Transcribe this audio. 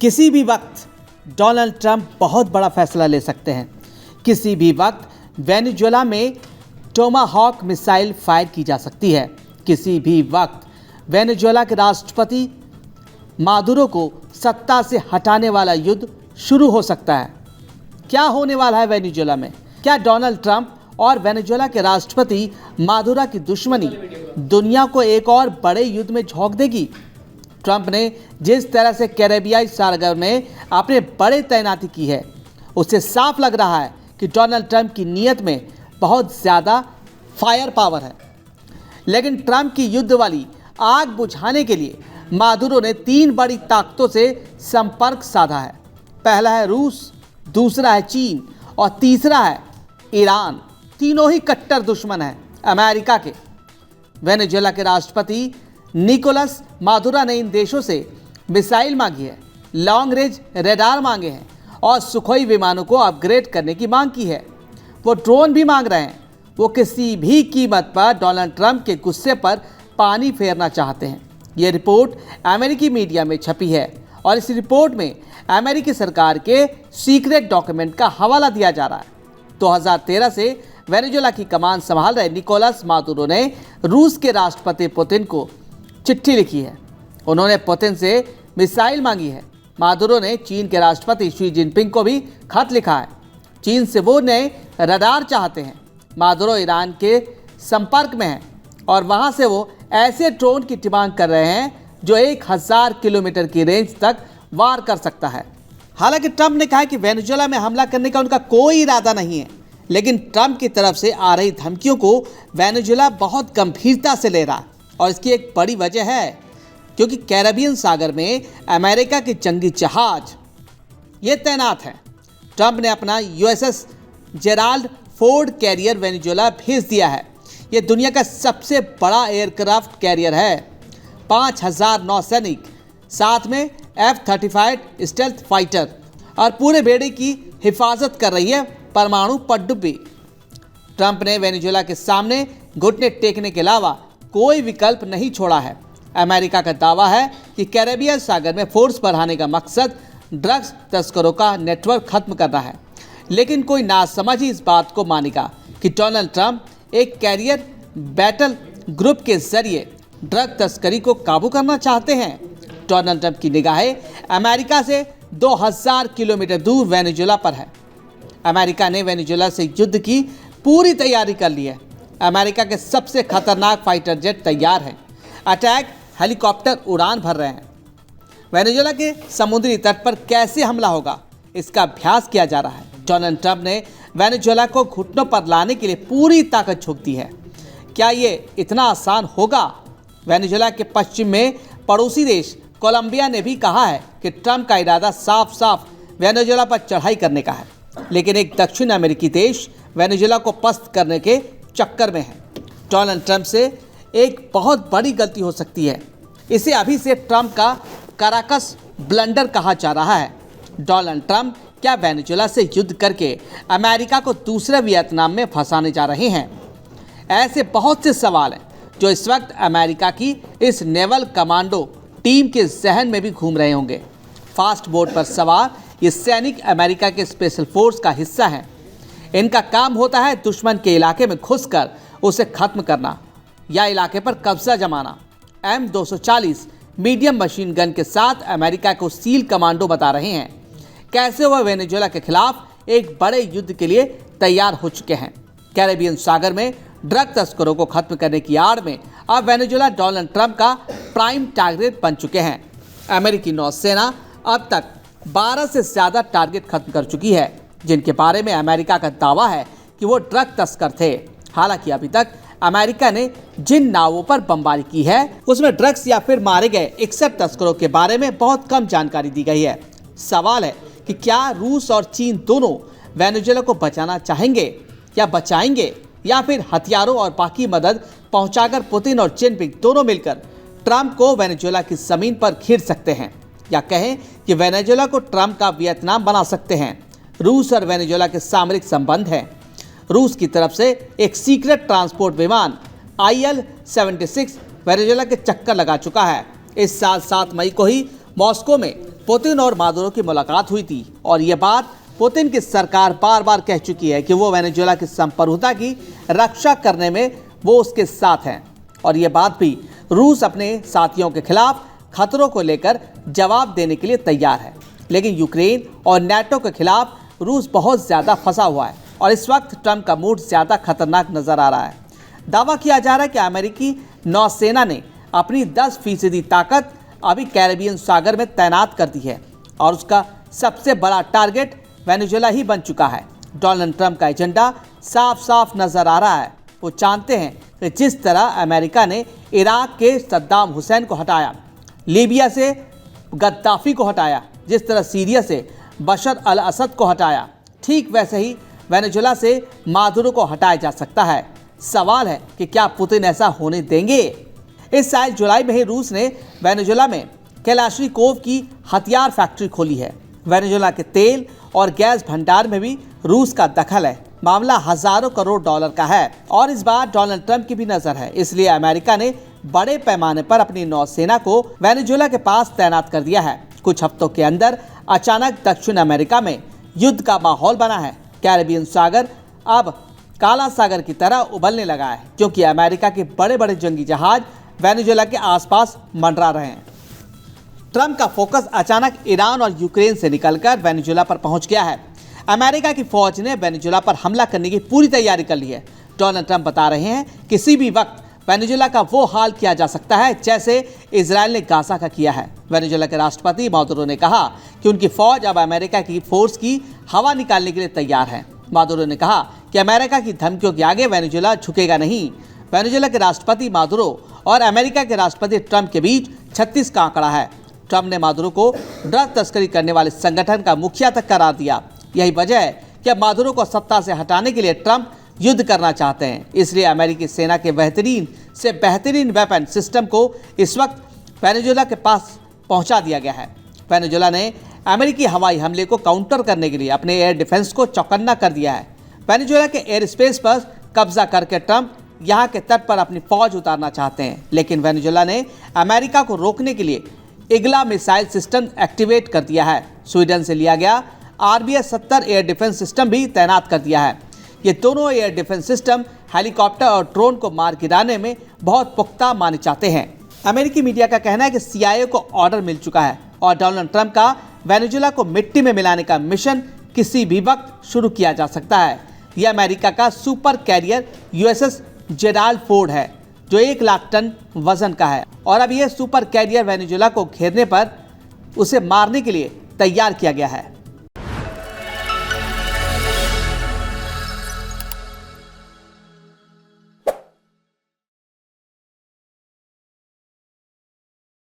किसी भी वक्त डोनाल्ड ट्रंप बहुत बड़ा फैसला ले सकते हैं। किसी भी वक्त वेनेजुएला में टोमाहॉक मिसाइल फायर की जा सकती है। किसी भी वक्त वेनेजुएला के राष्ट्रपति मादुरो को सत्ता से हटाने वाला युद्ध शुरू हो सकता है। क्या होने वाला है वेनेजुएला में? क्या डोनाल्ड ट्रंप और वेनेजुएला के राष्ट्रपति मादुरो की दुश्मनी दुनिया को एक और बड़े युद्ध में झोंक देगी? ट्रंप ने जिस तरह से कैरेबियाई सागर में अपने बड़े तैनाती की है, उससे साफ लग रहा है कि डोनाल्ड ट्रंप की नीयत में बहुत ज़्यादा फायर पावर है। लेकिन ट्रंप की युद्ध वाली आग बुझाने के लिए मादुरो ने 3 बड़ी ताकतों से संपर्क साधा है। पहला है रूस, दूसरा है चीन और तीसरा है ईरान। तीनों ही कट्टर दुश्मन हैं अमेरिका के। वेनेजुएला के राष्ट्रपति निकोलस मादुरो ने इन देशों से मिसाइल मांगी है, लॉन्ग रेंज रडार मांगे हैं और सुखोई विमानों को अपग्रेड करने की मांग की है। वो ड्रोन भी मांग रहे हैं। वो किसी भी कीमत पर डोनाल्ड ट्रंप के गुस्से पर पानी फेरना चाहते हैं। ये रिपोर्ट अमेरिकी मीडिया में छपी है और इस रिपोर्ट में अमेरिकी सरकार के सीक्रेट डॉक्यूमेंट का हवाला दिया जा रहा है। 2013 से वेनेजुएला की कमान संभाल रहे निकोलस मादुरो ने रूस के राष्ट्रपति पुतिन को चिट्ठी लिखी है। उन्होंने पुतिन से मिसाइल मांगी है। मादुरो ने चीन के राष्ट्रपति शी जिनपिंग को भी खत लिखा है। चीन से वो नए रडार चाहते हैं। मादुरो ईरान के संपर्क में है और वहां से वो ऐसे ड्रोन की डिमांड कर रहे हैं जो 1000 किलोमीटर की रेंज तक वार कर सकता है। हालांकि ट्रंप ने कहा है कि वेनेजुएला में हमला करने का उनका कोई इरादा नहीं है, लेकिन ट्रंप की तरफ से आ रही धमकियों को वेनेजुएला बहुत गंभीरता से ले रहा है और इसकी एक बड़ी वजह है क्योंकि कैरेबियन सागर में अमेरिका के जंगी जहाज ये तैनात हैं। ट्रंप ने अपना USS Gerald Ford carrier Venezuela भेज दिया है। ये दुनिया का सबसे बड़ा एयरक्राफ्ट कैरियर है। 5000 नौसैनिक, साथ में F-35 स्टेल्थ फाइटर और पूरे बेड़े की हिफाजत कर रही है परमाणु पनडुब्बी। ट्रंप ने वेनेजुएला के सामने घुटने टेकने के अलावा कोई विकल्प नहीं छोड़ा है। अमेरिका का दावा है कि कैरेबियन सागर में फोर्स बढ़ाने का मकसद ड्रग्स तस्करों का नेटवर्क खत्म करना है। लेकिन कोई नासमझ ही इस बात को मानेगा कि डोनाल्ड ट्रंप एक कैरियर बैटल ग्रुप के जरिए ड्रग तस्करी को काबू करना चाहते हैं। डोनाल्ड ट्रंप की निगाहें अमेरिका से 2000 किलोमीटर दूर वेनेजुएला पर है। अमेरिका ने वेनेजुएला से युद्ध की पूरी तैयारी कर ली है। अमेरिका के सबसे खतरनाक फाइटर जेट तैयार हैं। अटैक हेलीकॉप्टर उड़ान भर रहे हैं। वेनेजुएला के समुद्री तट पर कैसे हमला होगा, इसका अभ्यास किया जा रहा है। डोनाल्ड ट्रंप ने वेनेजुएला को घुटनों पर लाने के लिए पूरी ताकत झोंक दी है। क्या ये इतना आसान होगा? वेनेजुएला के पश्चिम में पड़ोसी देश कोलंबिया ने भी कहा है कि ट्रंप का इरादा साफ साफ वेनेजुएला पर चढ़ाई करने का है, लेकिन एक दक्षिण अमेरिकी देश वेनेजुएला को पस्त करने के चक्कर में है। डोनाल्ड ट्रंप से एक बहुत बड़ी गलती हो सकती है। इसे अभी से ट्रंप का काराकस ब्लंडर कहा जा रहा है। डोनाल्ड ट्रंप क्या वेनेजुएला से युद्ध करके अमेरिका को दूसरे वियतनाम में फंसाने जा रहे हैं? ऐसे बहुत से सवाल हैं जो इस वक्त अमेरिका की इस नेवल कमांडो टीम के जहन में भी घूम रहे होंगे। फास्ट बोट पर सवार ये सैनिक अमेरिका के स्पेशल फोर्स का हिस्सा हैं। इनका काम होता है दुश्मन के इलाके में घुसकर उसे खत्म करना या इलाके पर कब्जा जमाना। M240 मीडियम मशीन गन के साथ अमेरिका को सील कमांडो बता रहे हैं कैसे वह वेनेजुएला के खिलाफ एक बड़े युद्ध के लिए तैयार हो चुके हैं। कैरेबियन सागर में ड्रग तस्करों को खत्म करने की आड़ में अब वेनेजुएला डोनाल्ड ट्रंप का प्राइम टारगेट बन चुके हैं। अमेरिकी नौसेना अब तक 12 से ज़्यादा टारगेट खत्म कर चुकी है, जिनके बारे में अमेरिका का दावा है कि वो ड्रग तस्कर थे। हालांकि अभी तक अमेरिका ने जिन नावों पर बमबारी की है उसमें ड्रग्स या फिर मारे गए 61 तस्करों के बारे में बहुत कम जानकारी दी गई है। सवाल है कि क्या रूस और चीन दोनों वेनेजुएला को बचाना चाहेंगे या बचाएंगे, या फिर हथियारों और बाकी मदद पहुंचाकर पुतिन और जिनपिंग दोनों मिलकर ट्रंप को वेनेजुएला की जमीन पर घेर सकते हैं, या कहें कि वेनेजुएला को ट्रंप का वियतनाम बना सकते हैं। रूस और वेनेजुएला के सामरिक संबंध हैं। रूस की तरफ से एक सीक्रेट ट्रांसपोर्ट विमान IL-76 वेनेजुएला के चक्कर लगा चुका है। इस साल 7 मई को ही मॉस्को में पुतिन और मादुरो की मुलाकात हुई थी और ये बात पुतिन की सरकार बार बार कह चुकी है कि वो वेनेजुएला की संप्रभुता की रक्षा करने में वो उसके साथ हैं और ये बात भी रूस अपने साथियों के खिलाफ खतरों को लेकर जवाब देने के लिए तैयार है। लेकिन यूक्रेन और नाटो के खिलाफ रूस बहुत ज़्यादा फंसा हुआ है और इस वक्त ट्रंप का मूड ज़्यादा खतरनाक नजर आ रहा है। दावा किया जा रहा है कि अमेरिकी नौसेना ने अपनी 10% ताकत अभी कैरेबियन सागर में तैनात कर दी है और उसका सबसे बड़ा टारगेट वेनेजुएला ही बन चुका है। डोनाल्ड ट्रंप का एजेंडा साफ साफ नजर आ रहा है। वो जानते हैं कि जिस तरह अमेरिका ने इराक के सद्दाम हुसैन को हटाया, लीबिया से गद्दाफी को हटाया, जिस तरह सीरिया से बशर अल असद को हटाया, ठीक वैसे ही वेनेजुएला से मादुरो को हटाया जा सकता है। सवाल है कि क्या पुतिन ऐसा होने देंगे? इस साल जुलाई में ही रूस ने वेनेजुएला में कैलाशनिकोव की हथियार फैक्ट्री खोली है। वेनेजुएला के तेल और गैस भंडार में भी रूस का दखल है। मामला हजारों करोड़ डॉलर का है और इस बार डोनाल्ड ट्रंप की भी नजर है। इसलिए अमेरिका ने बड़े पैमाने पर अपनी नौसेना को वेनेजुएला के पास तैनात कर दिया है। कुछ हफ्तों के अंदर अचानक दक्षिण अमेरिका में युद्ध का माहौल बना है। कैरेबियन सागर अब काला सागर की तरह उबलने लगा है क्योंकि अमेरिका के बड़े बड़े जंगी जहाज वेनेजुएला के आसपास मंडरा रहे हैं। ट्रंप का फोकस अचानक ईरान और यूक्रेन से निकलकर वेनेजुएला पर पहुंच गया है। अमेरिका की फौज ने वेनेजुएला पर हमला करने की पूरी तैयारी कर ली है। डोनाल्ड ट्रंप बता रहे हैं किसी भी वक्त वेनेजुएला का वो हाल किया जा सकता है जैसे इजराइल ने गाजा का किया है। वेनेजुएला के राष्ट्रपति मादुरो ने कहा कि उनकी फौज अब अमेरिका की फोर्स की हवा निकालने के लिए तैयार है। मादुरो ने कहा कि अमेरिका की धमकियों के आगे वेनेजुएला झुकेगा नहीं। वेनेजुएला के राष्ट्रपति मादुरो और अमेरिका के राष्ट्रपति ट्रंप के बीच 36 का आंकड़ा है। ट्रंप ने मादुरो को ड्रग तस्करी करने वाले संगठन का मुखिया तक करार दिया। यही वजह है कि अब मादुरो को सत्ता से हटाने के लिए ट्रंप युद्ध करना चाहते हैं। इसलिए अमेरिकी सेना के बेहतरीन से बेहतरीन वेपन सिस्टम को इस वक्त वेनेजुएला के पास पहुंचा दिया गया है। वेनेजुएला ने अमेरिकी हवाई हमले को काउंटर करने के लिए अपने एयर डिफेंस को चौकन्ना कर दिया है। वेनेजुएला के एयर स्पेस पर कब्जा करके ट्रंप यहाँ के तट पर अपनी फौज उतारना चाहते हैं। लेकिन वेनेजुएला ने अमेरिका को रोकने के लिए इगला मिसाइल सिस्टम एक्टिवेट कर दिया है। स्वीडन से लिया गया RBS-70 एयर डिफेंस सिस्टम भी तैनात कर दिया है। ये दोनों एयर डिफेंस सिस्टम हेलीकॉप्टर और ड्रोन को मार गिराने में बहुत पुख्ता माने जाते हैं। अमेरिकी मीडिया का कहना है कि CIA को ऑर्डर मिल चुका है और डोनाल्ड ट्रंप का वेनेजुएला को मिट्टी में मिलाने का मिशन किसी भी वक्त शुरू किया जा सकता है। यह अमेरिका का super carrier USS Gerald Ford है जो 1 लाख टन वजन का है और अब यह सुपर कैरियर वेनेजुएला को घेरने पर उसे मारने के लिए तैयार किया गया है।